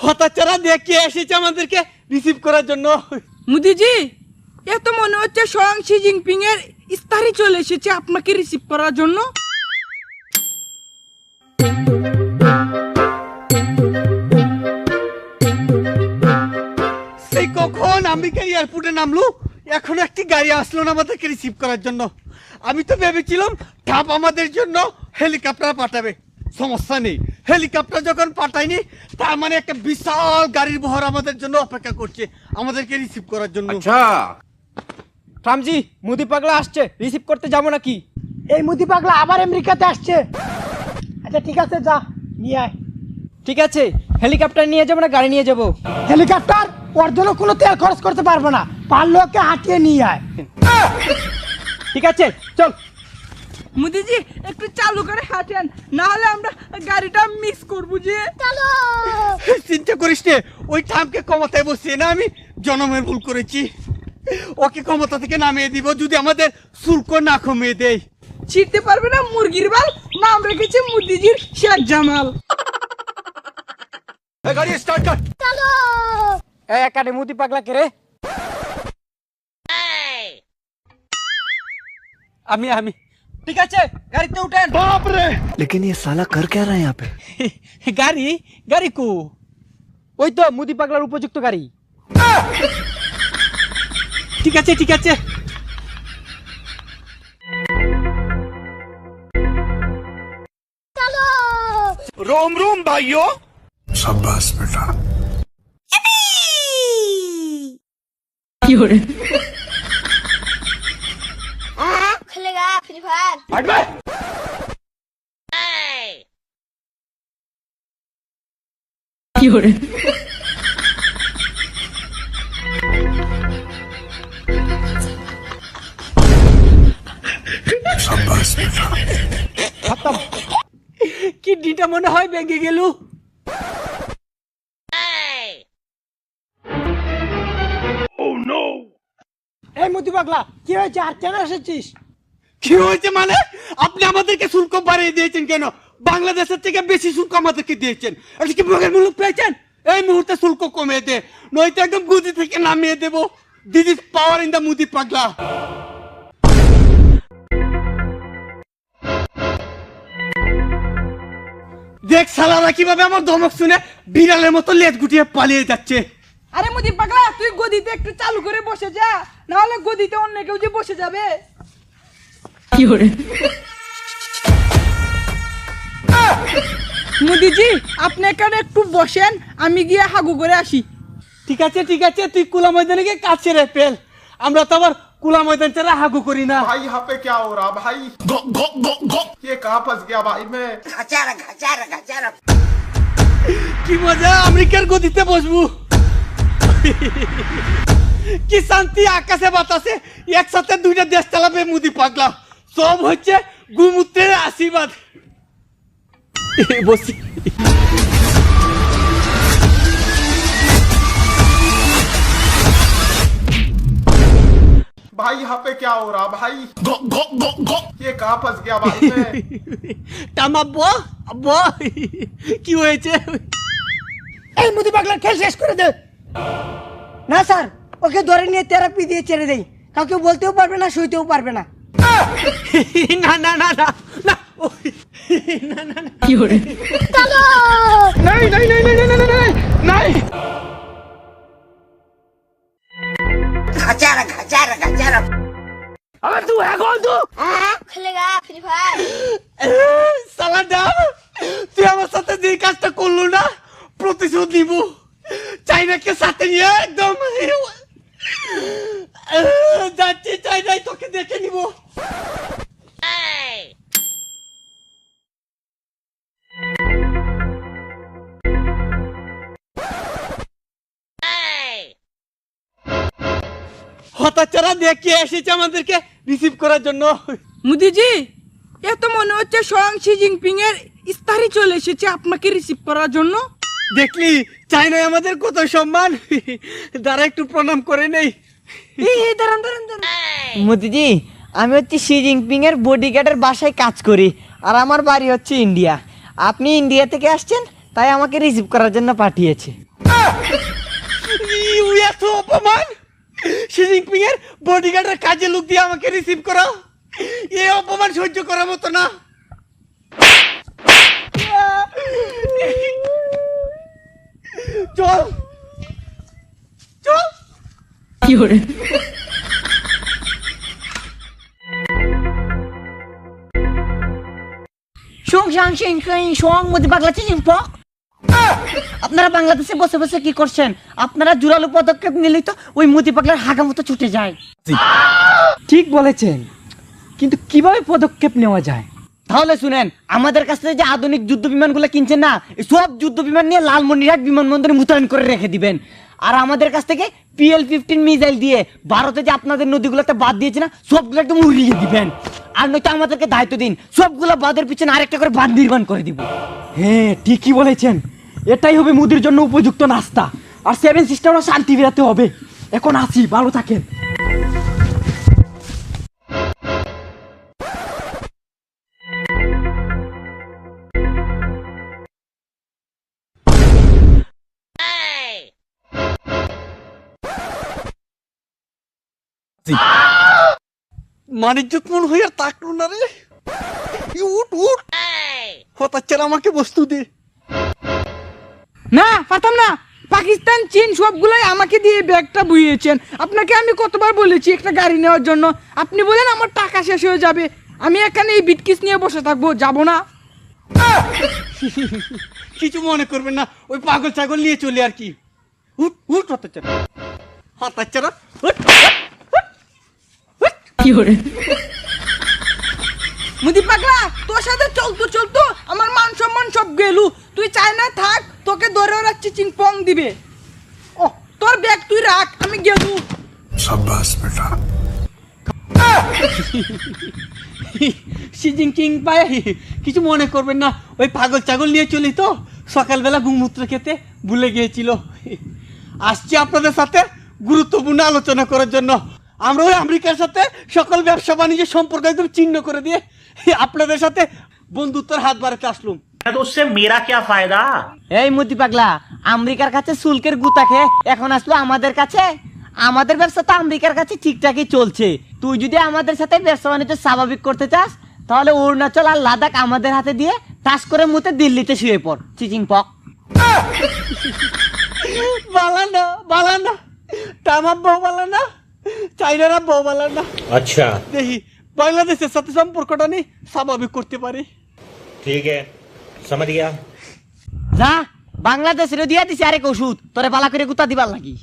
হতাচারা দেখে এসেছে আমাদেরকে রিসিভ করার জন্য। মোদিজি, এ তো মনে হচ্ছে স্বয়ং শি জিনপিং এর ইস্তারি চলে এসেছে আপনাকে রিসিভ করার জন্য। সেই কখন আমেরিকা এয়ারপোর্টে নামলো, এখন একটি গাড়ি আসলো না আমাদেরকে রিসিভ করার জন্য। আমি তো ভেবেছিলাম ট্রাম্প আমাদের জন্য হেলিকপ্টার পাঠাবে। সমস্যা নেই, হেলিকপ্টার যখন পাঠায়নি তার মানে একটা বিশাল গাড়ির বহর আমাদের জন্য অপেক্ষা করছে আমাদেরকে রিসিভ করার জন্য। আচ্ছা ট্রাম্পজি, মোদি পাগলা আসছে, রিসিভ করতে যাবো নাকি? এই মুদি পাগলা আবার আমেরিকাতে আসছে। আচ্ছা ঠিক আছে, যা নিয়ে আয়। ঠিক আছে, হেলিকপ্টার নিয়ে যাবো না গাড়ি নিয়ে যাবো? হেলিকপ্টার ওর জন্য কোনো তেল খরচ করতে পারবো না, পারলে ওকে হাঁটিয়ে নিয়ে আয়। ঠিক আছে চল। মোদিজি, একটু চালু করে হাঁটেন, না হলে আমরা গাড়িটা মিস করবো যে। চিন্তা করিস নে, ওই ট্রাম্পকে ক্ষমতায় বসিয়ে না আমি জনমের ভুল করেছি। ওকে ক্ষমতা থেকে নামিয়ে দিব যদি আমাদের শুল্ক না কমিয়ে দেয়। ছিটতে পারবে না মুরগির বাল, নাম রেখেছে মোদিজির শেখ জামাল। গাড়ি স্টার্ট কর। একাডে মোদি পাগলা কে রে? আমি ঠিক আছে, গাড়িতে উঠেন। বাপ রে, लेकिन ये साला कर क्या रहा है यहाँ पे? গাড়ি কো? ওই তো মোদি পাগলার উপযুক্ত গাড়ি। ঠিক আছে रोम रोम भाइयों। शाबाश बेटा। खेलेगा फ्री फायर। हट बे। शाबाश बेटा। खत्म। কিডনিটা মনে হয় ভেঙে গেল। এই মুদি পাগলা, কি হয়েছে আর কেন এসেছিস? কি হয়েছে মানে? আপনি আমাদেরকে শুল্ক বাড়িয়ে দিয়েছেন কেন? বাংলাদেশের থেকে বেশি শুল্ক আমাদেরকে দিয়েছেন। এটা কি মগের মূল্য পেয়েছেন? এই মুহূর্তে শুল্ক কমিয়ে দে, নয়তো একদম গুদি থেকে নামিয়ে দেবো। This is power in the মুদি পাগলা। দেখ শালারা কিভাবে আমার ধমক শুনে বিড়ালের মতো লেজ গুটিয়ে পালিয়ে যাচ্ছে। আরে মোদি পাগলা, তুই গদিতে একটু চালু করে বসে যা, না হলে গদিতে অন্য কেউ যে বসে যাবে। মোদিজি, আপনি এখানে একটু বসেন, আমি গিয়ে হাগু করে আসি। ঠিক আছে তুই কুলা ময়দানে গিয়ে কাজ ছেড়ে ফেল। আমরা তো আবার কুলা ময়দান ছেড়ে হাগু করি না। भाई यहाँ पे क्या हो रहा भाई? ये कहाँ फंस गया भाई मैं? কি মজা, আমেরিকার গদিতে বসবো। কি শান্তি আকাশে বাতাসে একসাথে দুইটা দেশ চালাবে মুদি পাগলা। সব হচ্ছে গুমূত্রের আশীর্বাদ। বসি। भाई यहाँ पे क्या हो रहा भाई? ये कहाँ फंस गया भाई मैं? টামাব্বো আব্বো, কি হয়েছে? এই মুদি পাগলার খেল শেষ করে দে। না স্যার, ওকে ধরে নিয়ে থেরাপি দিয়ে ছেড়ে দেই, কাউকে বলতেও পারবে না, শুইতেও পারবে না। না না না না না, না না না, কি হরে? নাই নাই নাই নাই নাই নাই নাই। আবার তুই এখন তো खेलेगा फ्री फायर। সালা ডাব, তুই আমার সাথে যে কাজটা করলো না, প্রতিশোধ নিব। চাইনাকে সাথে নিয়ে একদম যাচ্ছি, চাইনাই তোকে দেখে নিব। হতাচারা দেখে এসেছে আমাদেরকে রিসিভ করার জন্য। মোদিজি, এ তো মনে হচ্ছে স্বয়ং শি জিনপিং এর ইস্তারি চলে এসেছে আপনাকে রিসিভ করার জন্য। দেখলি চাইনায় আমাদের কত সম্মান। দাঁড়া একটু প্রণাম করে নেই। এই দাঁড়ান দাঁড়ান দাঁড়ান মোদিজি, আমি হচ্ছে শি জিনপিং এর বডিগার্ডের বাসায় কাজ করি, আর আমার বাড়ি হচ্ছে ইন্ডিয়া। আপনি ইন্ডিয়া থেকে আসছেন, তাই আমাকে রিসিভ করার জন্য পাঠিয়েছে। এত অপমান! শি জিনপিং এর বডিগার্ডের কাজে লোক দিয়ে আমাকে রিসিভ করা, এই অপমান সহ্য করার মতো না। চল চল। আপনারা বাংলাদেশে বসে বসে কি করছেন? আপনারা জোরালো পদক্ষেপ নিলেই তো ওই মুদি পাগলার হাগা মতো ছুটে যায়। ঠিক বলেছেন, কিন্তু কিভাবে পদক্ষেপ নেওয়া যায়? তাহলে শুনেন, আমাদের কাছ থেকে যে আধুনিক যুদ্ধ বিমানগুলো কিনছেন না, এই সব যুদ্ধ বিমান নিয়ে লালমনিরহাট বিমানবন্দরে মোতায়েন করে রেখে দিবেন। আর আমাদের কাছ থেকে PL-15 মিসাইল দিয়ে ভারতে যে আপনাদের নদীগুলোতে বাদ দিয়েছে না, সবগুলো একদম উড়িয়ে দিবেন। আর নয়তো আমাদেরকে দায়িত্ব দিন, সবগুলো বাঁধের পিছনে আরেকটা করে বাঁধ নির্মাণ করে দিব। হ্যাঁ, ঠিকই বলেছেন। এটাই হবে মোদির জন্য উপযুক্ত নাস্তা। আর 7 সিস্টারও শান্তি বেরাতে হবে। এখন আসি, ভালো থাকেন। মানিজ্যত মন হইয়া তাকলো না রে। উঠ উঠ, হতাচ্ছার আমাকে বস্তু দে। না পারতাম না। পাকিস্তান চীন সবগুলোই আমাকে দিয়ে ব্যাগটা বুঝিয়েছেন। আপনাকে আমি কতবার বলেছি একটা গাড়ি নেওয়ার জন্য, আপনি বলেন আমার টাকা শেষ হয়ে যাবে, আমি এখানে এই বিটকিস নিয়ে বসে থাকবো, যাব না। কিছু মনে করবেন না, ওই পাগল ছাগল নিয়ে চলে আর কি। উঠ উঠ, হতাচ্ছারা হতাচ্ছারা, উঠ। মুদি পাগলা, তোর সাথে চলতো চলতো আমার মান সম্মান সব গেলু। তুই চাই না থাক, তোকে ধরে রাখছি চিংপং দিবে। ও তোর ব্যাগ তুই রাখ, আমি গেলু। शाबाश बेटा। শি জিনপিং ভাই, কিছু মনে করবেন না, ওই পাগল ছাগল নিয়ে চলি তো, সকালবেলা গুমূত্র খেতে ভুলে গিয়েছিল। আসছি আপনাদের সাথে গুরুত্বপূর্ণ আলোচনা করার জন্য। আমরা ওই আমেরিকার সাথে সকল ব্যবসা বাণিজ্যের সম্পর্ক একদম চিহ্ন করে দিয়ে আপনাদের সাথে বন্ধুত্বের হাত বাড়াতে আসলুম। तो उससे मेरा क्या फायदा? এই মুদি পাগলা, আমেরিকার কাছে শুল্কের গুতা খেয়ে এখন আসলো আমাদের কাছে। আমাদের ব্যবসা তো আমেরিকার কাছে ঠিকঠাকই চলছে। তুই যদি আমাদের সাথে ব্যবসা বাণিজ্য স্বাভাবিক করতে চাস, তাহলে অরুণাচল আর লাদাখ আমাদের হাতে দিয়ে টাস করে মুতে দিল্লিতে শুয়ে পড়, চিচিং পক। বালানা বালানা, তামাম বউ বালানা, চাইনারা বউ বালানা। अच्छा দেখি বাংলাদেশের সাথে সম্পর্কটা নেই স্বাভাবিক করতে পারি। ठीक है, समझ गया। যা, বাংলাদেশের দিয়া দিছি আরেক ওষুধ, তোরে পালা করে গুতা দিবার লাগি।